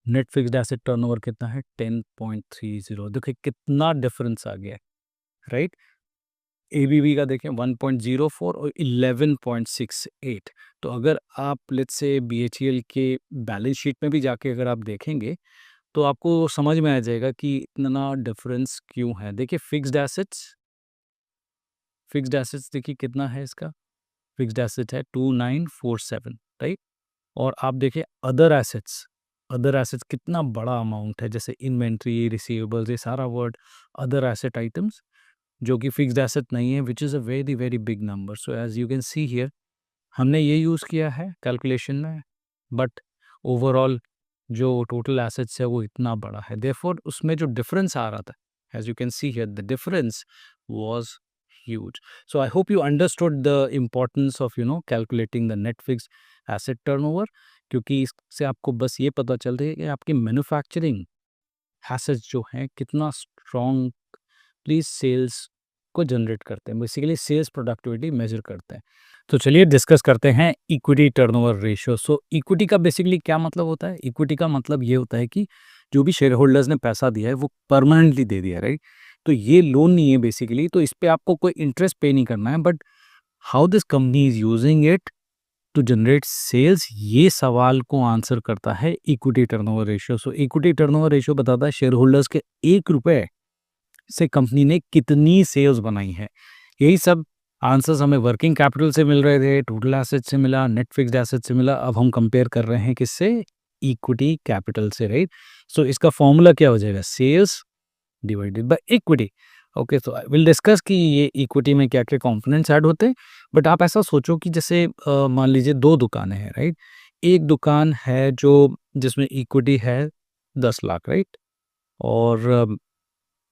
नेट फिक्स्ड एसेट टर्नओवर कितना है, 10.30। देखिए कितना डिफरेंस आ गया है, राइट। ABB का देखें 1.04 और 11.68। तो अगर आप लेट्स से BHEL के बैलेंस शीट में भी जाके अगर आप देखेंगे तो आपको समझ में आ जाएगा कि इतना डिफरेंस क्यों है। देखिए फिक्स्ड एसेट्स देखिए कितना है इसका, फिक्स्ड एसेट है 2947, राइट। और आप देखिए अदर एसेट्स कितना बड़ा अमाउंट है, जैसे इन्वेंट्री, रिसीवेबल्स, ये सारा वर्ड अदर एसेट आइटम्स जो कि फिक्स्ड एसेट नहीं है, which is a very very big number. So as you can see here हमने ये यूज़ किया है कैलकुलेशन में, बट ओवरऑल जो टोटल एसेट्स है वो इतना बड़ा है, देयरफॉर उसमें जो डिफरेंस आ रहा था, as you can see here the difference was huge. So I hope you understood the importance of calculating the net fixed asset turnover, क्योंकि इससे आपको बस ये पता चल रही है कि आपकी मैन्युफैक्चरिंग एसेट्स जो हैं कितना स्ट्रॉन्ग प्लीज सेल्स को जनरेट करते हैं, बेसिकली सेल्स प्रोडक्टिविटी मेजर करते हैं। तो चलिए डिस्कस करते हैं equity turnover ratio. So equity का बेसिकली क्या मतलब होता है, इक्विटी का मतलब ये होता है कि जो भी शेयर होल्डर्स ने पैसा दिया है वो परमानेंटली दे दिया, राइट। तो ये लोन नहीं है बेसिकली, तो इस पे आपको कोई इंटरेस्ट पे नहीं करना है, but how this company is using it to generate sales, ये सवाल को आंसर करता है equity turnover ratio. So equity turnover ratio बताता है शेयर होल्डर्स के 1 रुपए से कंपनी ने कितनी सेल्स बनाई है। यही सब आंसर्स हमें वर्किंग कैपिटल से मिल रहे थे, टोटल एसेट से मिला, नेट फिक्स्ड एसेट से मिला। अब हम कंपेयर कर रहे हैं किससे, इक्विटी कैपिटल से, राइट। सो इसका फॉर्मूला क्या हो जाएगा, sales divided by equity. Okay, तो आई विल डिस्कस कि ये इक्विटी में क्या क्या कंपोनेंट्स ऐड होते हैं। बट आप ऐसा सोचो कि जैसे मान लीजिए 2 दुकानें हैं, राइट। एक दुकान है जो जिसमें इक्विटी है 10 लाख, राइट। और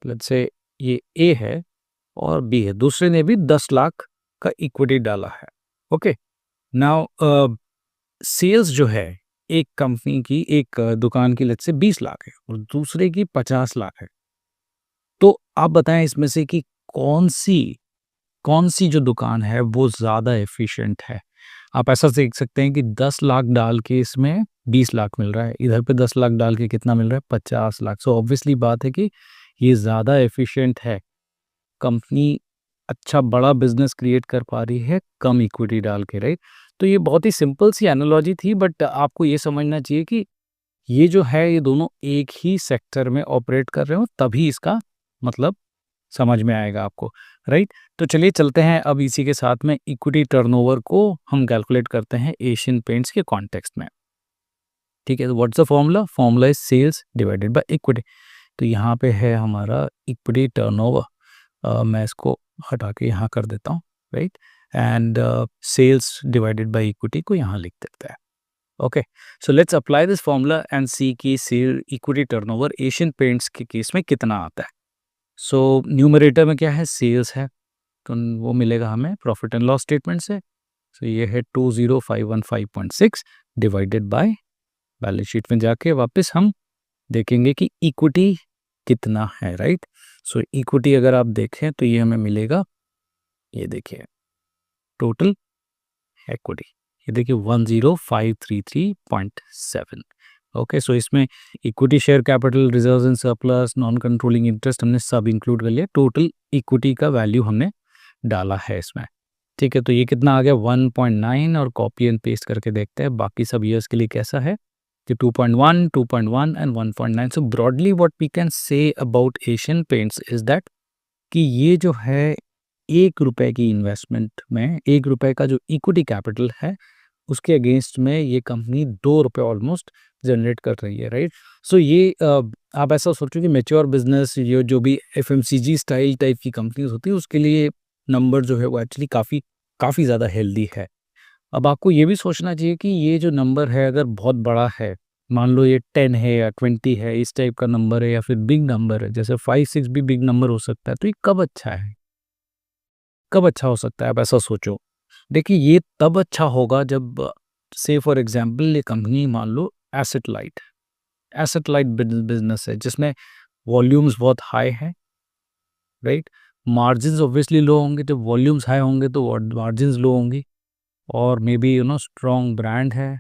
लेट्स से ये ए है और बी है, दूसरे ने भी 10 लाख का इक्विटी डाला है। ओके, नाउ सेल्स जो है एक कंपनी की, एक दुकान की लेट्स से 20 लाख है और दूसरे की 50 लाख है। तो आप बताएं इसमें से कि कौन सी जो दुकान है वो ज़्यादा एफिशिएंट है। आप ऐसा देख सकते हैं कि 10 लाख डाल के इसमें 20 लाख मिल रहा है, इधर पे 10 लाख डाल के कितना मिल रहा है, 50 लाख। सो ऑब्वियसली बात है कि ये ज़्यादा एफिशिएंट है, कंपनी अच्छा बड़ा बिजनेस क्रिएट कर पा रही है कम इक्विटी डाल के, राइट। तो ये बहुत ही सिंपल सी एनालॉजी थी, बट आपको ये समझना चाहिए कि ये जो है ये दोनों एक ही सेक्टर में ऑपरेट कर रहे हो, तभी इसका मतलब समझ में आएगा आपको, राइट। तो चलिए चलते हैं अब इसी के साथ में इक्विटी टर्नओवर को हम कैलकुलेट करते हैं एशियन पेंट्स के कॉन्टेक्स्ट में। ठीक है, तो what's the formula is sales divided by equity. तो यहाँ पे है हमारा इक्विटी टर्नओवर, मैं इसको हटा के यहाँ कर देता हूँ, right. And sales divided by equity को यहाँ लिख देते हैं। Okay, so let's apply this formula and see कि sale equity turnover Asian Paints के केस में कितना आता है। सो न्यूमरेटर में क्या है, सेल्स है, तो वो मिलेगा हमें प्रॉफिट एंड लॉस स्टेटमेंट से। सो ये है 20515.6 डिवाइडेड बाय, बैलेंस शीट में जाके वापस हम देखेंगे कि इक्विटी कितना है, राइट। सो इक्विटी अगर आप देखें तो ये हमें मिलेगा, ये देखिए टोटल इक्विटी, ये देखिए 10533.7। ओके, सो इसमें equity, share capital, reserves and surplus, non controlling interest हमने सब इंक्लूड कर लिया, टोटल इक्विटी का वैल्यू हमने डाला है इसमें। ठीक है, तो ये कितना आ गया 1.9, और कॉपी एंड पेस्ट करके देखते हैं बाकी सब ईयर्स के लिए कैसा है, कि 2.1, 2.1 and 1.9। So broadly what we can say about Asian paints is that कि ये जो है 1 रुपए की इन्वेस्टमेंट में 1 रुपए का जो इक्विटी कैपिटल है उसके अगेंस्ट में ये कंपनी 2 रुपए ऑलमोस्ट जनरेट कर रही है, राइट। सो ये आप ऐसा सोचो कि मेच्योर बिजनेस, ये जो भी FMCG स्टाइल टाइप की कंपनीज होती है उसके लिए नंबर जो है वो एक्चुअली काफ़ी ज़्यादा हेल्दी है। अब आपको ये भी सोचना चाहिए कि ये जो नंबर है अगर बहुत बड़ा है मान लो ये 10 है या 20 है, इस टाइप का नंबर है, या फिर बिग नंबर है, जैसे 5-6 भी बिग नंबर हो सकता है, तो ये कब अच्छा है, कब अच्छा हो सकता है, आप ऐसा सोचो। देखिए ये तब अच्छा होगा जब से फॉर एग्जांपल ये कंपनी मान लो एसेट लाइट बिजनेस है, जिसमें वॉल्यूम्स बहुत हाई हैं, राइट। मार्जिन्स ऑब्वियसली लो होंगे, जब वॉल्यूम्स हाई होंगे तो मार्जिन्स लो होंगी, और मे बी स्ट्रॉन्ग ब्रांड है,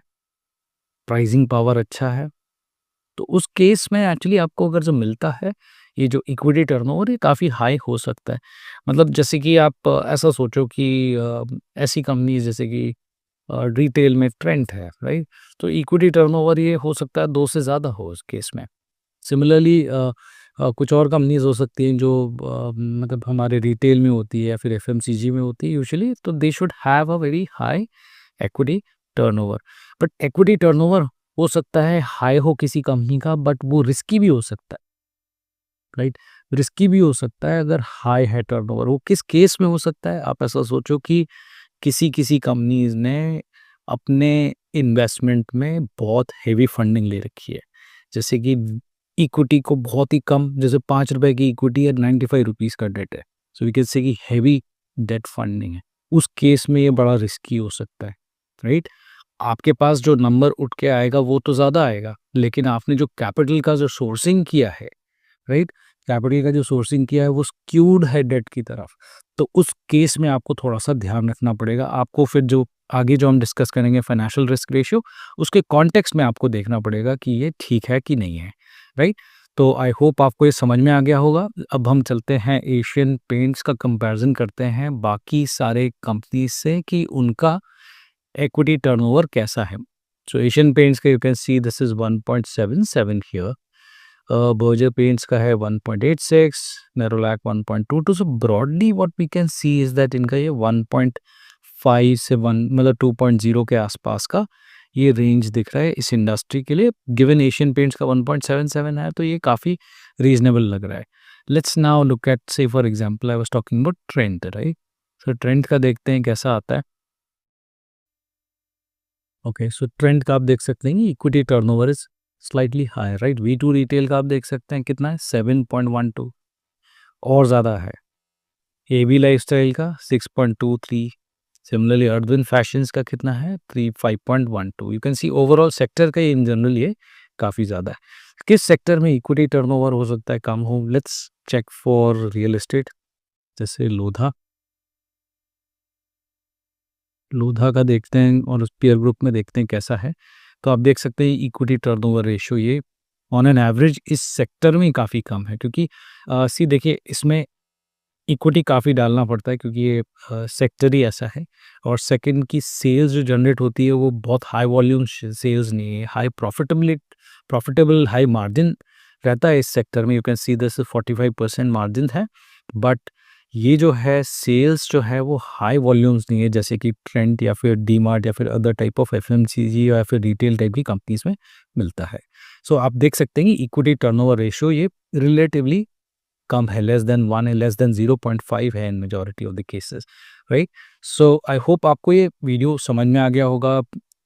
प्राइसिंग पावर अच्छा है, तो उस केस में एक्चुअली आपको अगर जो मिलता है, ये जो इक्विटी टर्नओवर ये काफ़ी हाई हो सकता है। मतलब जैसे कि आप ऐसा सोचो कि ऐसी कंपनीज जैसे कि रिटेल में ट्रेंट है, राइट। तो इक्विटी टर्नओवर ये हो सकता है 2 से ज़्यादा हो उस केस में। सिमिलरली कुछ और कंपनीज हो सकती हैं जो मतलब हमारे रिटेल में होती है या फिर एफएमसीजी में होती है यूजुअली, तो they should have a very high equity turnover. But equity turnover हो सकता है हाई हो किसी कंपनी का, बट वो रिस्की भी हो सकता है, राइट। रिस्की भी हो सकता है अगर हाई है टर्नओवर। वो किस केस में हो सकता है, आप ऐसा सोचो कि किसी किसी कंपनीज ने अपने इन्वेस्टमेंट में बहुत हेवी फंडिंग ले रखी है, जैसे कि इक्विटी को बहुत ही कम, जैसे 5 रुपए की इक्विटी है, 95 रुपीज़ का डेट है, सो वी कैन से कि हैवी डेट फंडिंग है। उस केस में ये बड़ा रिस्की हो सकता है, राइट। आपके पास जो नंबर उठ के आएगा वो तो ज़्यादा आएगा, लेकिन आपने जो कैपिटल का जो सोर्सिंग किया है, राइट, कैपिटल का जो सोर्सिंग किया है वो स्क्यूड है डेट की तरफ। तो उस केस में आपको थोड़ा-सा ध्यान रखना पड़ेगा। आपको फिर जो आगे जो हम डिस्कस करेंगे फाइनेंशियल रिस्क रेशियो, उसके कॉन्टेक्स्ट में आपको देखना पड़ेगा कि ये ठीक है कि नहीं है, राइट? तो आई होप आपको ये समझ में आ गया होगा। अब हम चलते हैं एशियन पेंट्स का कंपैरिज़न करते हैं बाकी सारे कंपनीज़ से कि उनका इक्विटी टर्नओवर कैसा है। सो एशियन पेंट्स का you can see this is 1.77 here. Berger Paints का है 1.86, Nerolac 1.22। So broadly what we can see is that इनका ये 1.5 से 1 मतलब 2.0 के आसपास का ये रेंज दिख रहा है इस इंडस्ट्री के लिए। गिवन एशियन पेंट्स का 1.77 है तो ये काफ़ी रीज़नेबल लग रहा है। लेट्स नाउ लुक एट से for example I was talking about trend, right? So trend का देखते हैं कैसा आता है। ओके, सो ट्रेंड का आप देख सकते हैं कि equity turnover is slightly high, right. V2 Retail का आप देख सकते हैं कितना है 7.12 और ज़्यादा है। एबी लाइफस्टाइल का 6.23, सिमिलरली अरविंद फैशंस का कितना है 5.12। You can C overall sector का इन जनरल ये काफ़ी ज़्यादा है। किस सेक्टर में इक्विटी टर्नओवर हो सकता है कम हो, let's check for real estate. जैसे लोधा लोधा का देखते हैं और उस पीयर ग्रुप में देखते हैं कैसा है। तो आप देख सकते हैं इक्विटी टर्नओवर रेशियो ये ऑन एन एवरेज इस सेक्टर में काफ़ी कम है, क्योंकि सी देखिए इसमें इक्विटी काफ़ी डालना पड़ता है क्योंकि ये सेक्टर ही ऐसा है। और सेकंड की सेल्स जो जनरेट होती है वो बहुत हाई वॉल्यूम सेल्स नहीं है, हाई प्रॉफिटेबल हाई मार्जिन रहता है इस सेक्टर में। You can see this 45% margin है, बट ये जो है सेल्स जो है वो हाई वॉल्यूम्स नहीं है, जैसे कि ट्रेंड या फिर डी मार्ट या फिर अदर टाइप ऑफ एफएमसीजी या फिर रिटेल टाइप की कंपनीज में मिलता है। सो आप देख सकते हैं कि इक्विटी टर्नओवर रेशियो ये रिलेटिवली कम है, लेस देन 1 है, लेस देन 0.5 है इन majority of the cases, right. So I hope आपको ये वीडियो समझ में आ गया होगा,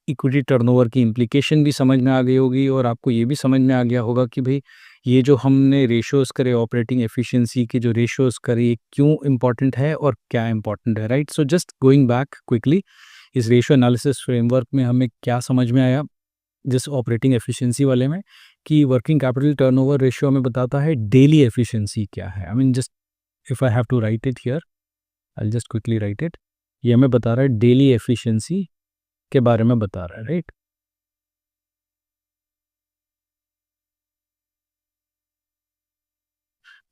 इक्विटी टर्नओवर की इम्प्लीकेशन भी समझ में आ गई होगी, और आपको ये भी समझ में आ गया होगा कि भाई ये जो हमने रेशियोज़ करे ऑपरेटिंग एफिशिएंसी के जो रेशियोज़ करे ये क्यों इंपॉर्टेंट है और क्या इंपॉर्टेंट है, right. So just going back quickly, इस रेशियो एनालिसिस फ्रेमवर्क में हमें क्या समझ में आया जिस ऑपरेटिंग एफिशिएंसी वाले में, कि वर्किंग कैपिटल टर्नओवर रेशियो हमें बताता है डेली एफिशिएंसी क्या है। I mean just if I have to write it here, I will just quickly write it. ये हमें बता रहा है डेली एफिशिएंसी के बारे में बता रहा है, राइट।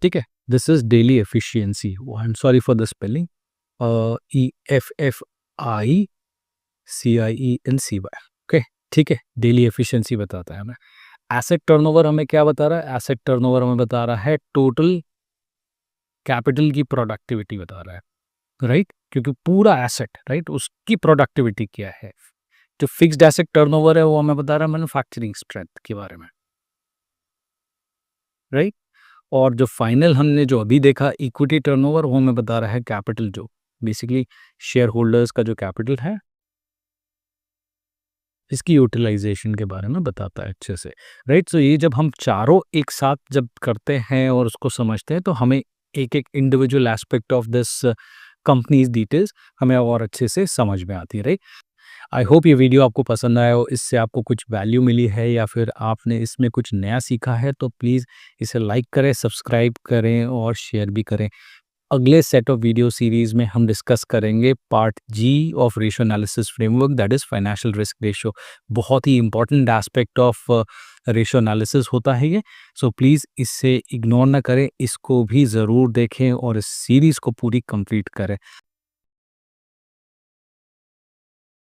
ठीक है, this is daily efficiency. I am sorry for the spelling, EFFICIENCY। Okay, ठीक है, डेली एफिशिएंसी बताता है हमें। एसेट टर्नओवर हमें क्या बता रहा है, एसेट टर्नओवर हमें बता रहा है टोटल कैपिटल की प्रोडक्टिविटी बता रहा है, राइट। क्योंकि पूरा एसेट, राइट, उसकी प्रोडक्टिविटी क्या है। जो फिक्स्ड एसेट टर्नओवर है वो हमें बता रहा है मैन्युफैक्चरिंग स्ट्रेंथ के बारे में, राइट। और जो फाइनल हमने जो अभी देखा इक्विटी टर्नओवर, वो हमें बता रहा है कैपिटल, जो बेसिकली शेयर होल्डर्स का जो कैपिटल है इसकी यूटिलाइजेशन के बारे में बताता है अच्छे से, राइट? सो ये जब हम चारों एक साथ जब करते हैं और उसको समझते हैं, तो हमें एक-एक individual aspect of this companies details हमें और अच्छे से समझ में आती है, राइट? आई होप ये वीडियो आपको पसंद आया हो, इससे आपको कुछ वैल्यू मिली है या फिर आपने इसमें कुछ नया सीखा है, तो प्लीज़ इसे लाइक करें, सब्सक्राइब करें और शेयर भी करें। अगले सेट ऑफ वीडियो सीरीज़ में हम डिस्कस करेंगे part G of ratio analysis framework, that is financial risk ratio. बहुत ही important aspect of ratio analysis होता है ये। सो प्लीज़ इसे इग्नोर ना करें, इसको भी ज़रूर देखें और इस सीरीज़ को पूरी कंप्लीट करें।